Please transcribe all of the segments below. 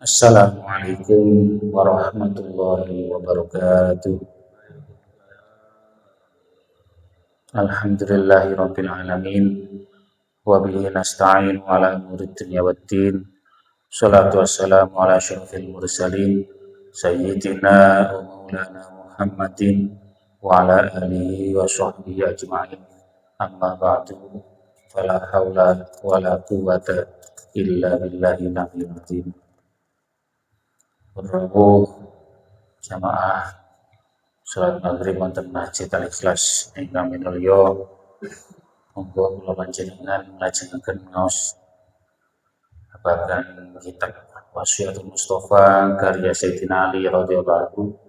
Assalamualaikum warahmatullahi wabarakatuh. Alhamdulillahirabbil alamin wa bihi nasta'in ala umuri dunya waddin. Shalatu wassalamu ala asyrofil mursalin sayyidina wa maulana Muhammadin wa ala alihi wa sahbihi ajma'in. Amma ba'du. Fala haula wala quwwata illa billahil aliyyil azim. Rabu jamaah salat maghrib wonten Masjid Al Ikhlas ingkang minulya monggo kula panjenengan nglajengaken ngaos babagan kitab Wasiatul Mustofa karya Sayyidina Ali radhiyallahu anhu.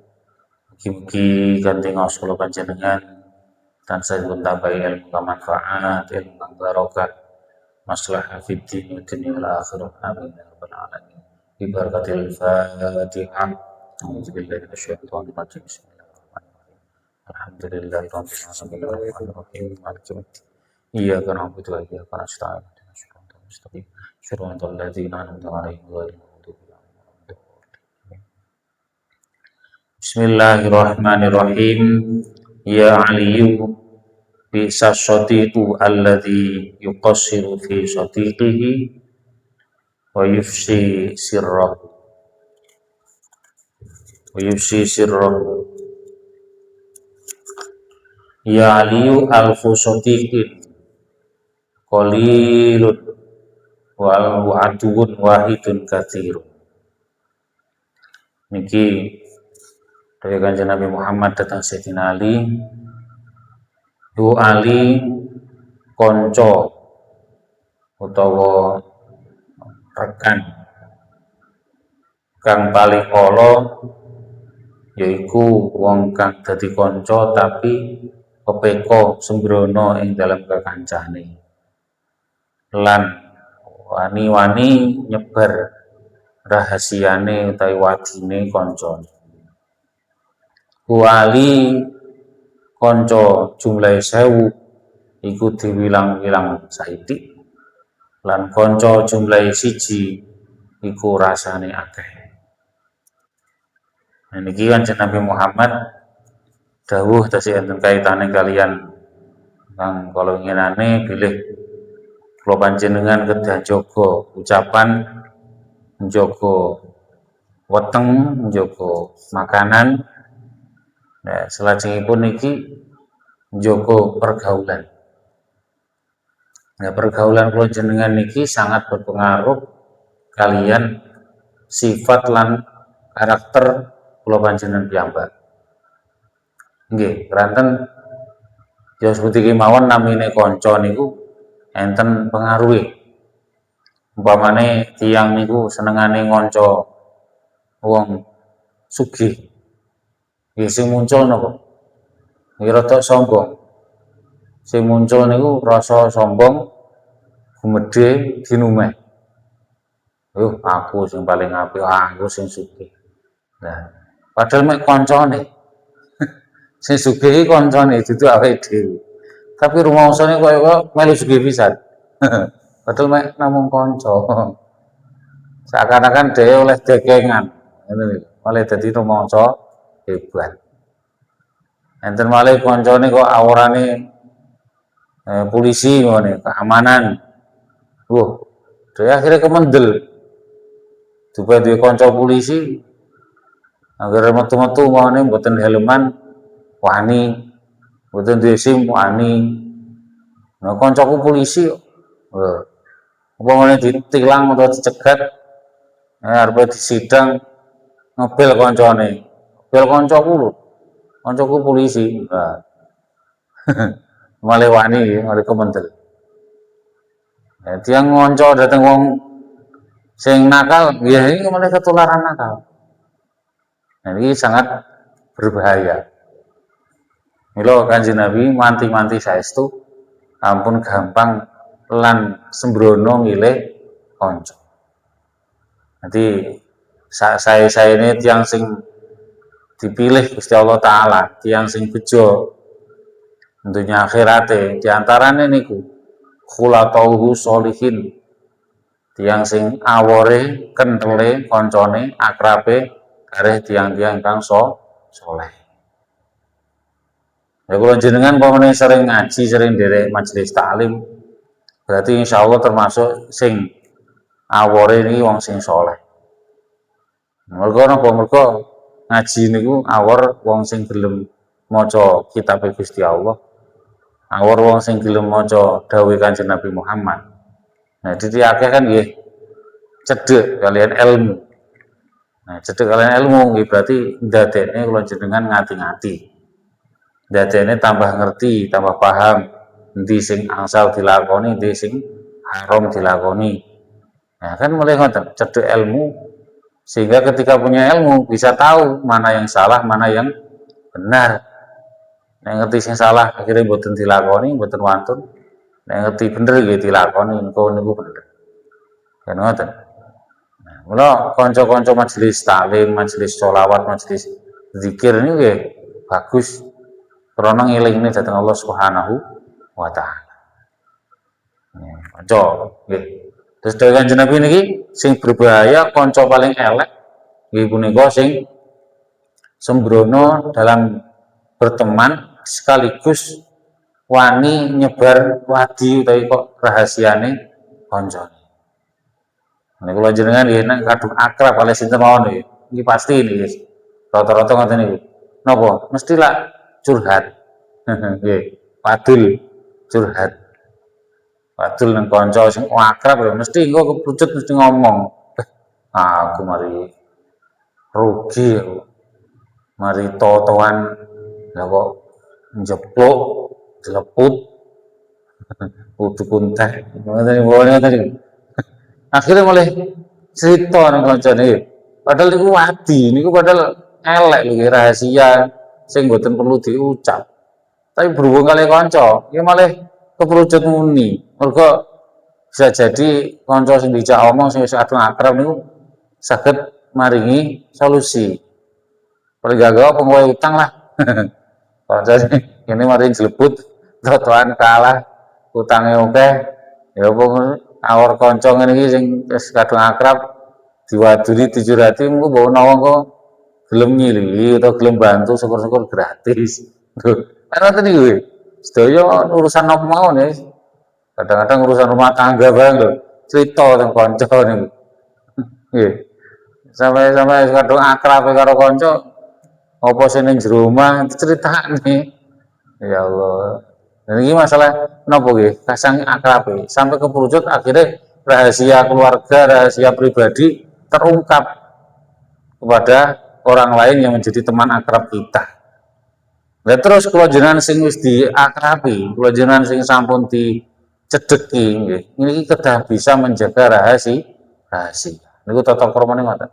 Mugi-mugi kanthi ngaos kula panjenengan tansah tambahi ilmu kang manfaat, ilmu kang barokah, maslahah fid din wa dunya wal akhirah. Amin ya rabbal alamin. Bibarakatil Fatihah. A'udzubillahi minasyaitonir rajim. Bismillahirrahmanirrahim. Alhamdulillahirabbil alamin arrahmanir rahim maliki yaumiddin. Iyyaka na'budu wa iyyaka nasta'in. Ihdinas siratal mustaqim. Shiratal ladzina an'amta 'alaihim ghairil maghdubi 'alaihim waladdallin. Bismillahirrahmanirrahim. Ya Aliyu bisa shadiqu alladzi yuqassiru fi shadiqihi wa yufsi sirrahu ya Aliyu alfu shadiqin qalilun wal aduun wahidun katsirun. Niki dari Kanjeng Nabi Muhammad datang Sayyidina Ali. Yu Ali konco utawa rekan kang paling ala yaiku wong kang dadi kanca tapi kepeka sembrono ing dalam kekancane lan wani-wani nyebar rahasiane utawi wadine kancane. Wali kanca jumlahe 1000 iku diwilang-wilang saithik lan kanca jumlahe 1 iku rasane akeh. Nah niki Kanjeng Nabi Muhammad dawuh tasih enten kaitane kalian kang kala nginane bilih kula panjenengan kedah jaga ucapan, njaga weteng, njaga makanan. Nah, selajengipun niki njaga pergaulan. Nah, pergaulan kula jenengan niki sangat berpengaruh kalian sifat lan karakter kula panjenengan piyambak. Nggih, ranten ya seperti kemawon namine kanca niku enten pengaruhe. Umpamane tiyang niku senengane ngonco wong sugih. Nggih sing muncul napa? Nggih rada sombong. Sing muncul niku rasa sombong, gumedhe, dinumeh. Aku sing paling apik, aku sing sugih. Nah, padahal mek kancane. Sing sugih iki kancane dudu awake dhewe. Tapi rumangsane koyo melu sugih pisan. Padahal mek namung kanca. Seakan-akan dhewe oleh dekengan. Ngono lho. Oleh dadi rumangsa hebat. Enten malih kancane kok aurane polisi ngene, keamanan. Dhewe akhirnya kemendel. Duwe kanca polisi agar metu-metu ngene mboten helman wani, mboten duwe SIM wani. Nah kancaku polisi apa ngene ditilang atau dicegat arep disidang ngebel kancane. Bel kancaku lho. Kancaku polisi. Nah. Malah wani, malah kemendel. Nah, dia ngonco dateng wong sing nakal, ya ini malah ketularan nakal. Nah, ini sangat berbahaya. Mila Kanjeng Nabi manti-manti saestu ampun gampang lan sembrono milih kanca. Nanti saya ini tiyang sing dipilih Gusti Allah Ta'ala, tiyang sing bejo dunya akhirate diantarane niku khulafauhu sholihin Tiyang sing awore, kentele, koncone, akrabe kalih tiyang-tiyang ingkang saleh. Ya kula jenengan pamane sering ngaji, sering nderek majelis taklim, berarti insyaallah termasuk sing awore niki wong sing saleh. Mergo napa? Mergo ngaji niku awor wong sing gelem maca kitab Gusti Allah. Awor wong sing gelem maca dawuh Kanjeng Nabi Muhammad. Nah, dadi akeh kan nggih cedhek kalian ilmu. Nah, cedhek kalian ilmu nggih berarti ndadekne kula jenengan ngati-ngati. Ndadekne tambah ngerti, tambah paham endi sing angsal dilakoni, endi sing haram dilakoni. Nah, kan mulai ngoten, cedhek ilmu sehingga ketika punya ilmu bisa tahu mana yang salah, mana yang benar. Nek ngerti sing salah akhirnya mboten dilakoni, mboten wantun. Nek ngerti bener nggih dilakoni, niku bener. Kan ngoten. Nah, mula kanca-kanca majelis taklim, majelis sholawat, majelis zikir niku nggih bagus. Krana ngelingne dhateng Allah Subhanahu wa taala. Kanca nggih. Terus dawuh Kanjeng Nabi niki sing berbahaya kanca paling elek nggih punika sing sembrono dalam berteman sekaligus wani nyebar wadi utawi kok rahasiane kancane. Nek kula jenengan nggih nek kadung akrab kalih sinten mawon nggih, iki pasti niki. Rata-rata ngoten niku. Napa? Mestilah curhat. Nggih, wadul curhat. Wadul nang kanca sing akrab lho mesti engko kepucut mesti ngomong. Aku mari rugi aku. Mari totoan lah kok njepluk jeleput kudu kuntek ngoten tadi. Akhirnya malah cerita nang kancane. Padahal niku wadi, niku padahal elek lho rahasia sing mboten perlu diucap. Tapi berhubung kali kanca, ya malah keperucut muni. Mergo bisa jadi kanca sing dijak omong sing wis kadung akrab niku saged maringi solusi. Paling gak pengowe utang lah. Kanca ini mari jelebut totoan kalah utange akeh. Ya apa awor kanca ngene iki sing wis kadung akrab diwaduri dicurhati mengko mbok menawa kok gelem nyili utawa gelem bantu syukur-syukur gratis. Kan ngoten niku. Sedaya urusan apa mawon ya. Kadang-kadang urusan rumah tangga bareng lho, cerita teng kanca niku. Nggih. Sampai kadung akrab karo kanca apa sing ning jero omah critakne. Ya Allah. Dan ini masalah napa nggih? Kasang akrab sampai keperucut akhirnya rahasia keluarga, rahasia pribadi terungkap kepada orang lain yang menjadi teman akrab kita. Nah terus kula jenengan sing wis diakrabi, kula jenengan sing sampun dicedheki nggih. Niki kedah bisa menjaga rahasia. Niku tata kramane ngoten.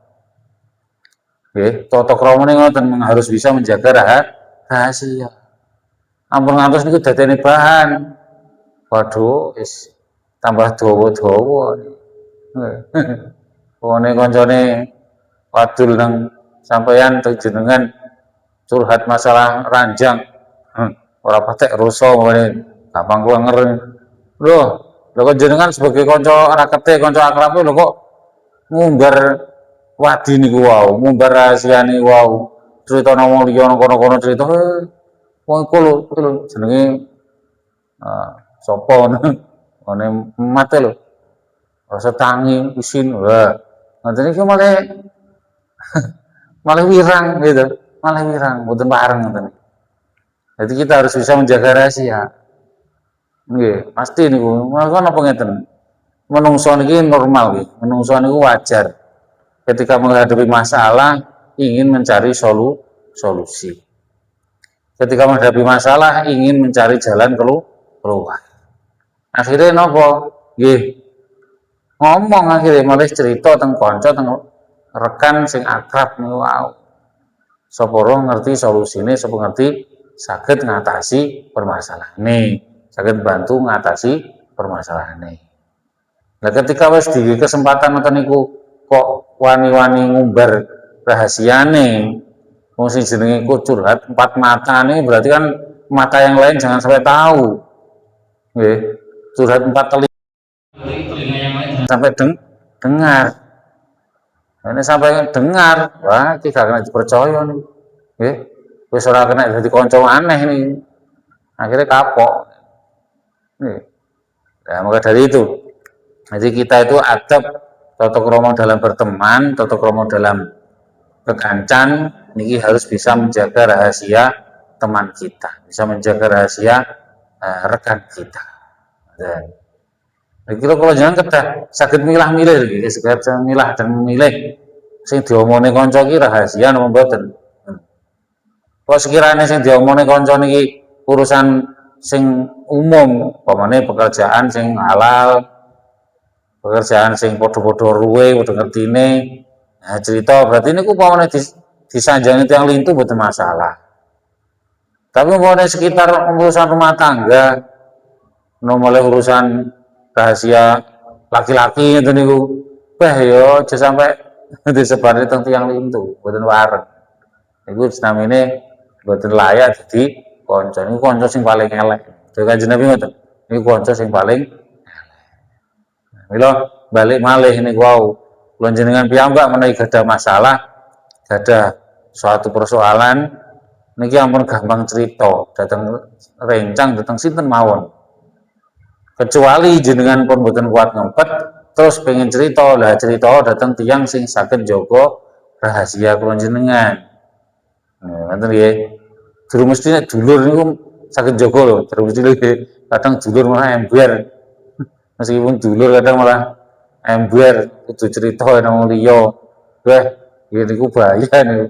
Nggih, tata kramane ngoten harus bisa menjaga rahasia. Ampun ngantos niku dadene bahan. Waduh, wis tambah dawa-dawa. Wone kancane wadul nang sampeyan jenengan curhat masalah ranjang. Ora patek rusa ngene, gampang kula ngeren. Lho kok jenengan sebagai kanca rakete, kanca akrabe lho kok ngumbar wadi niku wau, ngumbar rahasiane wau. Critane wong liya nang kono-kono crita, wong iku lho jenenge sapa ngene mate lho. Rasa tangi isin wah. Ngoten iki malah wirang gitu. Malah wirang, mboten pareng ngoten. Jadi kita harus bisa menjaga rahasia. Nggih, pasti niku. Maka napa ngeten? Menungso niki normal nggih. Menungso niku wajar. Ketika menghadapi masalah ingin mencari solusi. Ketika menghadapi masalah ingin mencari jalan keluar. Akhirnya napa? Nggih. Ngomong akhirnya malah cerita teng kanca teng rekan sing akrab niku wau. Sapa ngerti solusine, sapa ngerti saged ngatasi permasalahane, saged bantu ngatasi permasalahane. Nah ketika wis di kesempatan ngoten niku kok wani-wani ngumbar rahasiane, wong sing jenenge ku curhat empat mata nih berarti kan mata yang lain jangan sampai tahu. Nggih, curhat empat telinga yang lain jangan sampai dengar. Ini sampai dengar, wah iki gak kena dipercaya nih. Nggih. Wis ora kena dadi kanca aneh nih. Akhirnya kapok. Nih. Nah, maka dari itu, jadi kita itu adab tata krama dalam berteman, tata krama dalam kekancan, niki harus bisa menjaga rahasia teman kita, bisa menjaga rahasia rekan kita. Dan kira kalau jangan kedah sakit milah-milih iki, saged milah dan memilih sing diomongne kanca iki rahasia napa mboten. Kok sekiranya sing diomongne kanca niki urusan sing umum, pamane pekerjaan sing halal, pekerjaan sing padha-padha ruwe, padha ngertine, nah cerita berarti niku pamane disanjangi tiyang lintu mboten masalah. Tapi umpamane sekitar urusan rumah tangga, mulai urusan rahasia laki-laki itu niku, wah yo aja sampai disebarne teng tiyang lintu, mboten wareng. Niku namine mboten layak dadi kanca. Niku kanca sing paling elek. Dewe Kanjeng Nabi ngoten. Niku kanca sing paling mila balik malih niku wau. Kula jenengan piyambak menawi gadah masalah, gadah suatu persoalan niki ampun gampang cerita dateng rencang dateng sinten mawon. Kecuali jenengan pun mboten kuat ngempet terus pengen cerita, lah cerita dateng tiyang sing saged njaga rahasia kula jenengan. Ngoten nggih. Durung mesti nek dulur niku saged njaga lho, durung mesti kadang dulur malah ember. Meskipun dulur kadang malah ember kudu cerita nang wong liya. Wah, iki niku bahaya niku.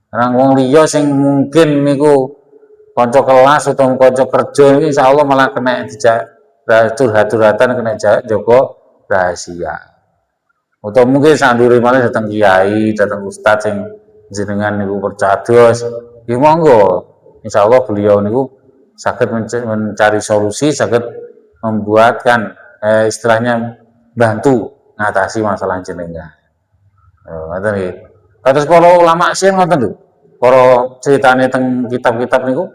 Nang wong liya sing mungkin niku kanca kelas utawa kanca kerja iki insyaallah malah kena dijak curhat-curhatan kena jaga rahasia. Utawa mungkin sandure malah datang kiai, datang ustaz sing jenengan niku percados, nggih monggo. Insyaallah beliau niku saged mencari solusi, saged membuatkan istilahnya bantu ngatasi masalah jenengan. Ngoten nggih. Kados para ulama sing ngoten lho. Para critane teng kitab-kitab niku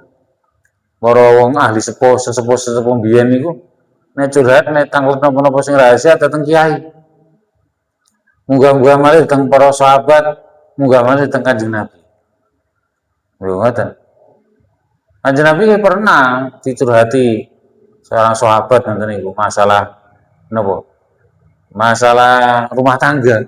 para wong ahli sesepuh biyen niku nek curhat nek tanglet napa-napa sing rahasia dateng kiai. Munggah-munggah malih dateng para sahabat, munggah malih dateng Kanjeng Nabi. Lho ngoten. Kanjeng Nabi pernah dicurhati seorang sahabat ngoten niku masalah napa? Masalah rumah tangga.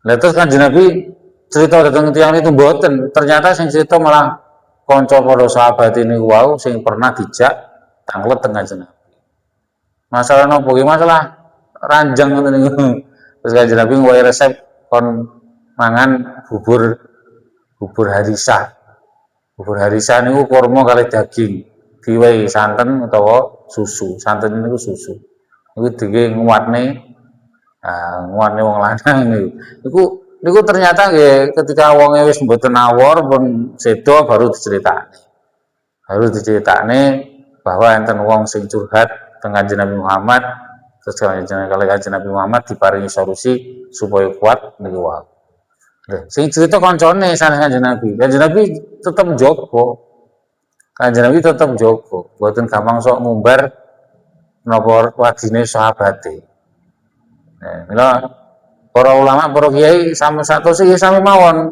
Lah terus Kanjeng Nabi cerita dateng tiyang itu mboten, ternyata sing cerita malah kanca para sahabat ini wau sing pernah dijak tanglet teng Kanjeng Nabi. Masalah napa ki? Masalah ranjang ngoten niku. Terus Kanjeng Nabi nggawe resep kon mangan bubur harisah. Bubur harisah niku kurma kali daging, diwehi santen utawa susu. Santen niku susu. Niku dige nguatne wong lanang niku. Niku ternyata nggih ketika wonge wis mboten awor pun sedo baru diceritakne. Baru diceritakne bahwa enten wong sing curhat teng Kanjeng Nabi Muhammad, terus Kanjeng Nabi Muhammad diparingi solusi supaya kuat niku wae. Sing cerita kancane sanes Kanjeng Nabi. Kanjeng Nabi tetep njogo. Kanjeng Nabi tetep njogo, mboten gampang sok ngumbar napa wadine sahabate. Mila para ulama, para kiai sama satu sih sami mawon.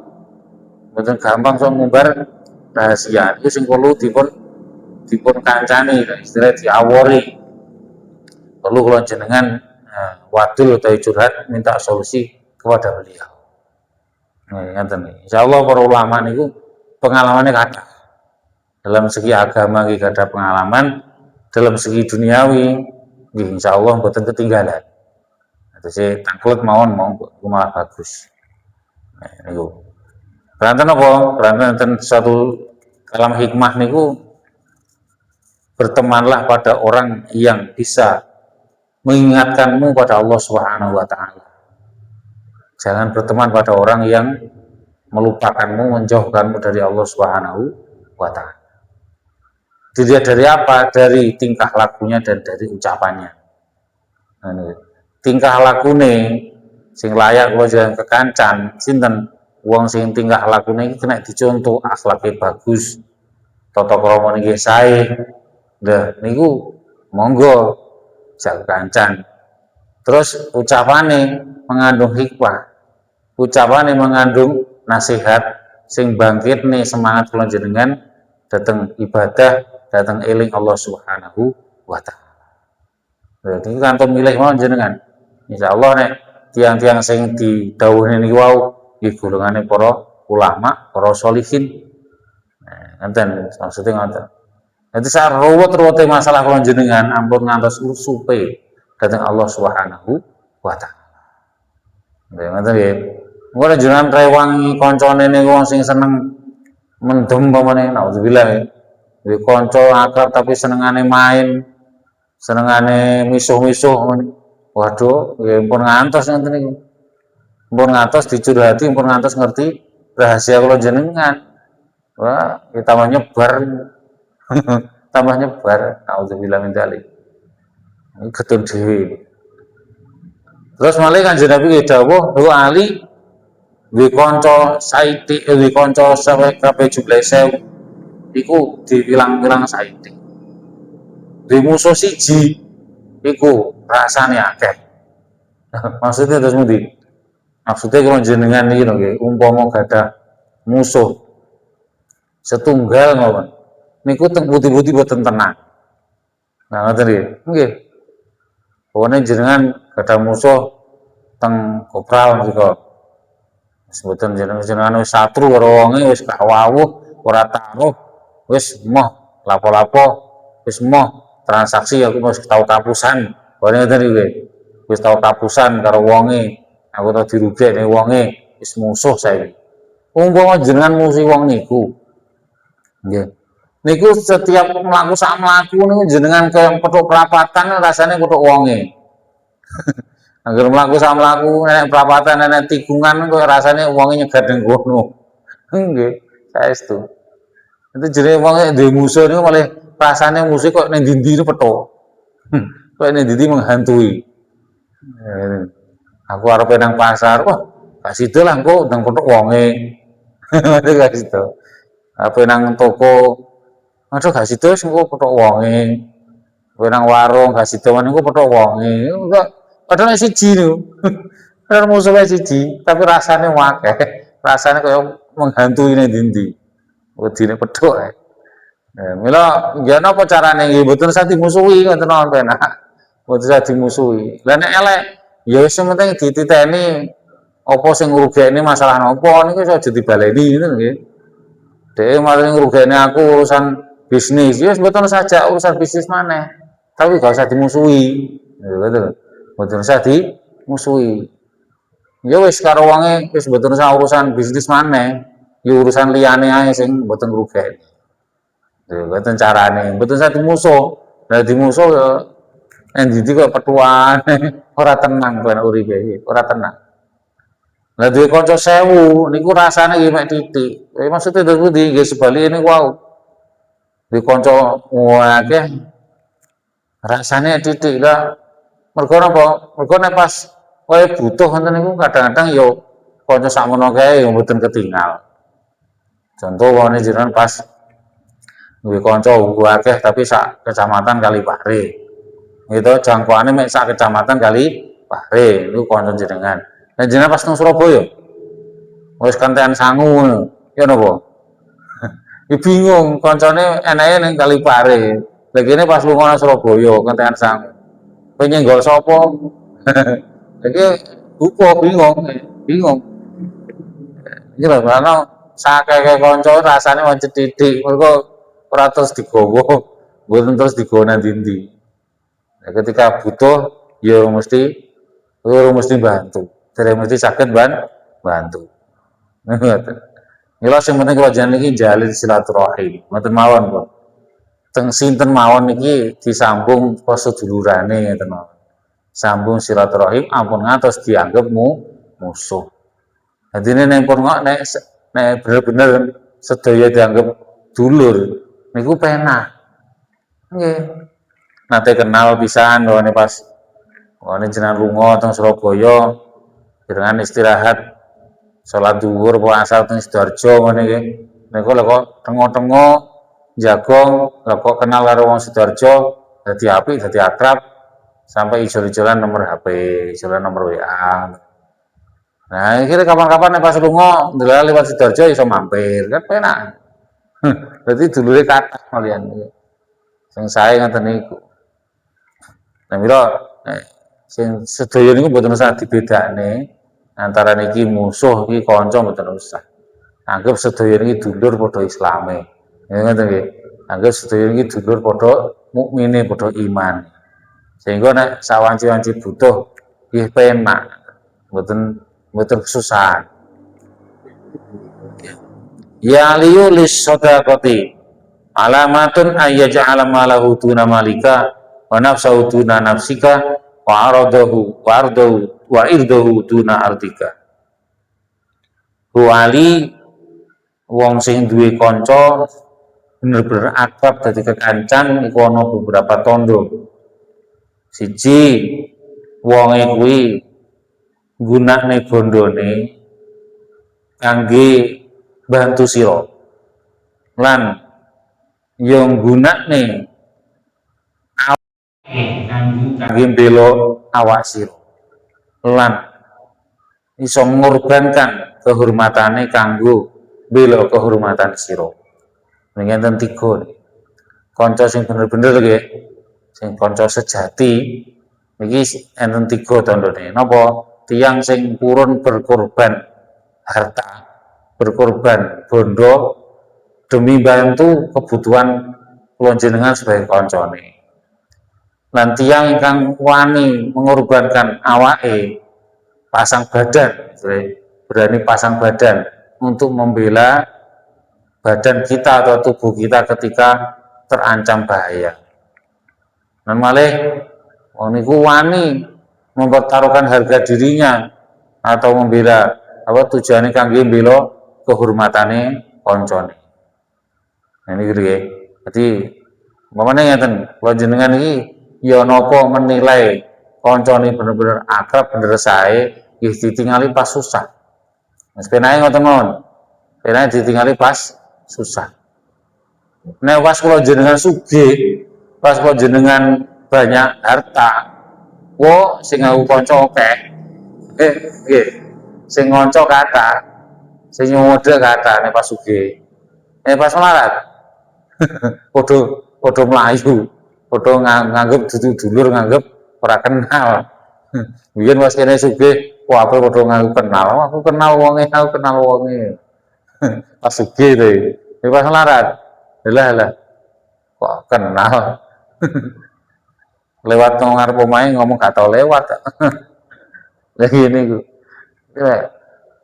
Mboten gampang sok ngumbar rahasia. Iku sing perlu dipun kancani, istilah diawori. Perlu kula jenengan wadul utawa curhat minta solusi kepada beliau. Ngoten. Insyaallah para ulama niku pengalamannya kathah. Dalam segi agama nggih ada pengalaman, dalam segi duniawi nggih insyaallah mboten ketinggalan. Terus tangklet mawon malah bagus. Nah, niku. Beranten apa? Beranten satu kalam hikmah niku bertemanlah pada orang yang bisa mengingatkanmu pada Allah Subhanahu wa taala. Jangan berteman pada orang yang melupakanmu, menjauhkanmu dari Allah Subhanahu wa taala. Dilihat dari apa? Dari tingkah lakunya dan dari ucapannya. Nah, niku. Tingkah lakune sing layak kula jalan kekancan sinten wong sing tingkah lakune iki kena dicontoh akhlake bagus tata krama niki sae. Lah niku monggo jak kekancan Terus ucapane mengandung hikmah, ucapane mengandung nasihat sing bangkitne semangat kula jenengan dateng ibadah, dateng eling Allah Subhanahu wa taala. Berarti kanton milih mawon jenengan. Insyaallah nek tiang-tiang sing didhawuhi niki wau nggih golongane para ulama, para sholihin. Ngenten maksudnya ngoten. Jadi saya ruwet-ruwete masalah kula jenengan ampun ngantos usupe dhateng Allah Subhanahu wa taala. Nggih ngoten nggih. Engko nek jenengan rewangi kancane niku wong sing seneng mendem pamane naudzubillah ya. Duwe kanca akrab tapi senengane main, senengane misuh-misuh ngono. Waduh, nggih pun ngantos ngoten niku. Pun ngantos dicurhati, pun ngantos ngerti rahasia kula jenengan. Wah, ya tambah nyebar. Tambah nyebar. Nauzubillah min dzalik. Getun dhewe. Terus malih Kanjeng Nabi dawuh, "Hu Ali duwe kanca saithik, duwe kanca kabeh jumlahe 1000 iku diwilang-wilang saithik. Duwe musuh siji iku rasane akeh." Maksudnya terus pundi? Maksudnya kalau jenengan iki lho nggih, umpama gadah musuh setunggal mawon. Niku teng putih-putih boten tenang. Nah, ngoten nggih. Nggih. Pokoknya jenengan gadah musuh teng kopral niku. Sebutan jenengan wis satru karo wonge wis gak wawuh, ora taruh, wis moh lapo-lapo, wis moh transaksi aku wis tau kapusan. Pokoknya ngoten nggih. Wis tau kapusan karo wonge, aku tau dirugekne wonge, wis musuh saiki. Umpama jenengan musuh wong niku. Nggih. Niku setiap mlaku sak mlaku niku jenengan kaya petuk prapatan rasane petuk wonge. Angger mlaku sak mlaku nek prapatan nek tikungan kaya rasane wonge nyegat ning kono. Nggih, saestu. Itu jenenge wonge duwe musuh niku malah rasane musuh kok ning ndi-ndi petuk. Kok ning ndi menghantui. Aku arepe nang pasar, wah, gak sida lah engko nang petuk wonge. Itu gak sida. Ape nang toko, aduh gak sida wis engko petuk wonge. Kowe nang warung gak sida men engko petuk wonge. Enggak padahal siji niku. Padahal musuhnya siji, tapi rasane akeh. Rasane kaya menghantui ning ndi-ndi. Wedine petuk ae. Nah, mila ya napa carane nggih mboten usah dimusuhi ngoten mawon penak. Mboten usah dimusuhi. Lah nek elek ya wis penting dititeni apa sing ngrugekne masalah napa niku iso aja dibaleni ngoten nggih. Dhewe malah ngrugekne aku urusan bisnis, ya mboten saja urusan bisnis maneh. Tapi gak usah dimusuhi. Betul. Mboten usah dimusuhi. Ya wis karo wonge wis mboten usah urusan bisnis maneh. Ya urusan liyane ae sing mboten ngrugekne. Mboten carane, mboten usah dimusuh. Lah dimusuh ya endi kok petuan ora tenang kok uripe iki, ora tenang. Lah duwe kanca 1000 niku rasane nggih mek titik. Maksudnya terus pundi nggih sebalike niku wau. Duwe kanca akeh rasane titik lah. Mergo napa? Mergo nek pas kowe butuh ngoten niku kadang-kadang ya kanca sakmono kae ya mboten ketinggal. Contoh wone jenengan pas duwe kanca akeh tapi sak kecamatan Kalipare. Gitu jangkauane mek sak kecamatan Kalipare niku kanca jenengan. Lah jenengan pas nang Surabaya wis kantean sangu ngono. Ya napa? Ya bingung kancane enake ning Kalipare. Lah kene pas lunga nang Surabaya kantean sangu. Kowe nyenggol sapa? Iki buko bingung. Iki lho ana sakake kanca rasane wancet titik. Mergo ora terus digowo, mboten terus digowo nang ndi-ndi. Nah, ketika butuh ya mesti bantu. Dereng mesti saged bantu. Ngoten. Mila sing penting kula jenengan iki jalin silaturahim. Ngoten mawon kok. Teng sinten mawon niki disambung sedulurane ngoten mawon. Sambung silaturahim ampun ngantos dianggap musuh. Dadine nek pun nek bener-bener sedaya dianggap dulur niku penak. Nggih. Nate kenal pisan wone pas wone jenengan lunga teng Surabaya jenengan istirahat salat zuhur apa asar teng Sidoarjo ngene nggih. Niku lho kok tengok-tengok jagong lho kok kenal karo wong Sidoarjo dadi apik dadi akrab sampai ijol-ijolan nomor HP, ijolan nomor WA. Nah, kira kapan-kapan nek pas lunga ndelok liwat Sidoarjo iso mampir, kan penak. Berarti dulure kathah kalian. Sing sae ngoten niku. Nah, mila sing sedaya niku mboten usah dibedakne antara niki musuh iki kanca mboten usah. Anggap sedaya niki dulur padha islame. Ya ngoten nggih. Anggap sedaya niki dulur padha mukmine, padha iman. Sehingga nek sawanci-wanci butuh nggih penak. Mboten kesusahan. Ya liyu lis sadaqati alamatun ayyaj'ala malahu tuna malika wa nafsahu tuna nafsika wa irdahu tuna ardika. Wali wong sing duwe kanca bener-bener akrab dadi kekancan iku ana beberapa tondo. Siji wonge kuwi gunakne bondone kangge bantu sira. Lan yang gunakne kangge mbela awak sira. Lan iso ngorbankan kehormatane kanggo bela kehormatan sira. Ngenten tiga. Kanca sing bener-bener nggih, sing kanca sejati iki enten tiga tandane. Napa? Tiang sing purun berkorban harta, berkorban bondo demi bantu kebutuhan kula jenengan sebagai kancane. Lan tiang ingkang wani mengorbankan awake, pasang badan, berani pasang badan untuk membela badan kita atau tubuh kita ketika terancam bahaya. Dan malih niku wani mempertaruhkan harga dirinya atau membela tujuannya kangge mbela kehormatane kancane. Nah niku nggih. Dadi umpamane ngeten, kula jenengan iki ya napa menilai kancane bener-bener akrab, bener sae, nggih ditingali pas susah. Wis penake ngoten mawon. Penake ditingali pas susah. Nek pas kula jenengan sugih, pas kula jenengan banyak harta, sing aku kanca akeh. Nggih. Sing ngonco kathah, sing nyuwede kathah nek pas sugih. Nek pas melarat padha mlayu, padha nganggep dudu dulur, nganggep ora kenal. Biyen pas kene sugih, kabeh padha nganggep kenal. Aku kenal wonge, Pas sugih to. Nek pas melarat, lah kok kenal. Lewat ngarep omahe ngomong gak tau lewat. Lah ngene iku.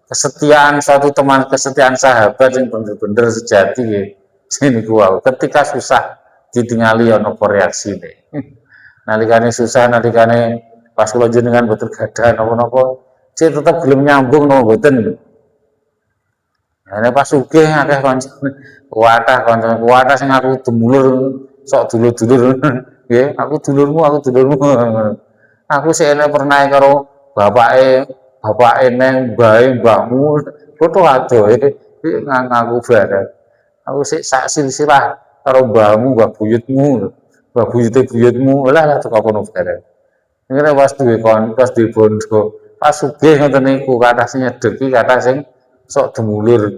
Kesetiaan suatu teman, kesetiaan sahabat yang bener-bener sejati nggih. Sing niku wae. Ketika susah ditingali ana apa reaksine. Nalikane susah, nalikane pas kula jenengan boten gadah napa-napa, cek tetep gelem nyambung napa boten. Nek pas sugih akeh kanca kuwatah sing aku demulur sok dulur-dulur. Nggih, aku dulurmu. Aku sik enek pernah karo bapake neng mbahmu foto adoh ngaku bareng. Aku sik sak silsilah karo mbahmu, mbah buyutmu, mbah buyutmu. Lah teko kono bareng. Ngene pas duwe pas duwe bondo, pas sugih ngoten niku kathah sing nyedeki, kathah sing sok demulur.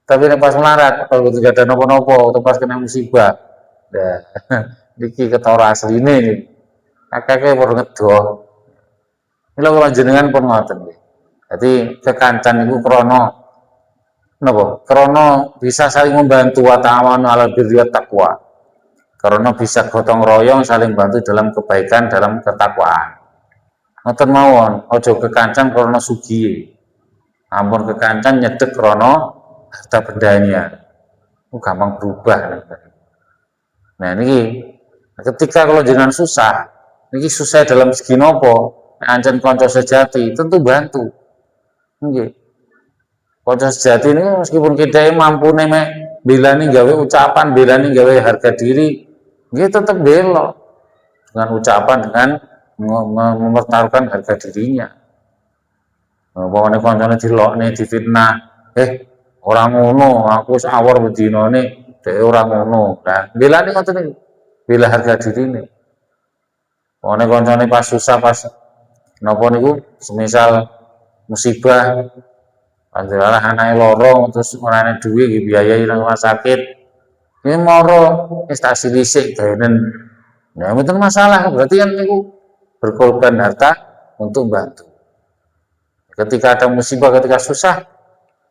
Tapi nek pas melarat, kalau tidak ada nopo-nopo, atau pas kena musibah, nah, niki ketara asline, kakek baru ngedoh. Mila kula jenengan pun ngoten nggih. Dadi kekancan niku krana napa? Krana bisa saling membantu wa ta'awanu 'alal birri wat taqwa. Karena bisa gotong royong saling bantu dalam kebaikan, dalam ketakwaan. Ngoten mawon, aja kekancan krana sugih. Ampun kekancan nyedek krana harta bendanya. Gampang berubah. Nah niki ketika kalau jenengan susah, niki susah dalam segi nopo, ancen kanca sejati tentu bantu. Nggih. Kanca sejati ini meskipun kita mampu mek belani gawe ucapan, belani gawe harga diri, nggih tetap bela dengan ucapan, dengan mempertaruhkan harga dirinya. Pokoknya kancane dilokne, difitnah, orang ngono, aku sawar bedinane, dhek ora ngono. Nah, belane ngoten niku. Bela harga dirine. Pokoknya koncone pas susah pas napa niku semisal musibah adalah anake loro terus ora ana duwe biayai nang rumah sakit. Ini moro wis tak silisik gaenen. Nah, mboten masalah berarti kan niku berkorban harta untuk bantu. Ketika ada musibah, ketika susah,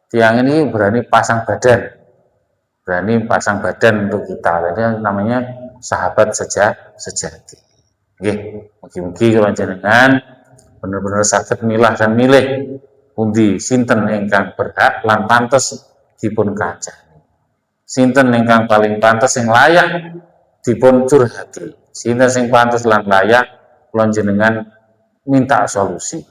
tiang ini berani pasang badan untuk kita. Jadi namanya sahabat sejati. Oke, mugi-mugi kalau jenengan benar-benar saged milah dan milih pundi sinten ingkang berhak lan pantes dipun kajani. Sinten ingkang paling pantes sing layak dipun curhati. Sinten sing pantes lan layak kula jenengan minta solusi.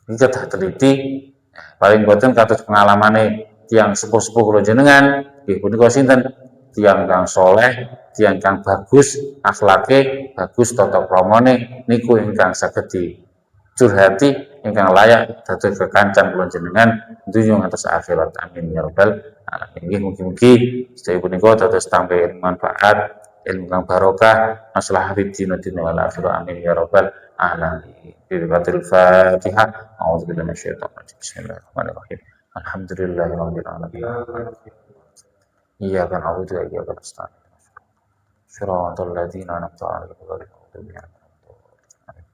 Ini kedah teliti, paling boten kados pengalamane tiang sepuh-sepuh kula jenengan, nggih punika sinten? Tiang kang soleh, tiang kang bagus akhlake, bagus tata kramane niku ingkang saged dicurhati, ingkang layak dados kekancan kula jenengan dunya ngantos akhirat. Amin ya rabbal alamin. Nggih mugi-mugi sedaya punika dados tambahan manfaat, ilmu kang barokah, maslahat fid din wal akhirah. Amin ya rabbal alamin. Al-Fatihah. A'udzubillahi minasyaitonir rajim. Bismillahirrahmanirrahim. Alhamdulillahirabbil alamin. Iyyaka na'budu wa iyyaka nasta'in. Shiratal ladzina an'amta 'alaihim ghairil maghdubi 'alaihim waladdallin.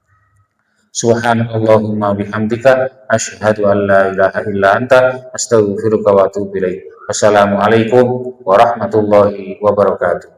Subhanallahumma bihamdika asyhadu an la ilaha illa anta astaghfiruka wa atubu ilaik. Wassalamualaikum warahmatullahi wabarakatuh.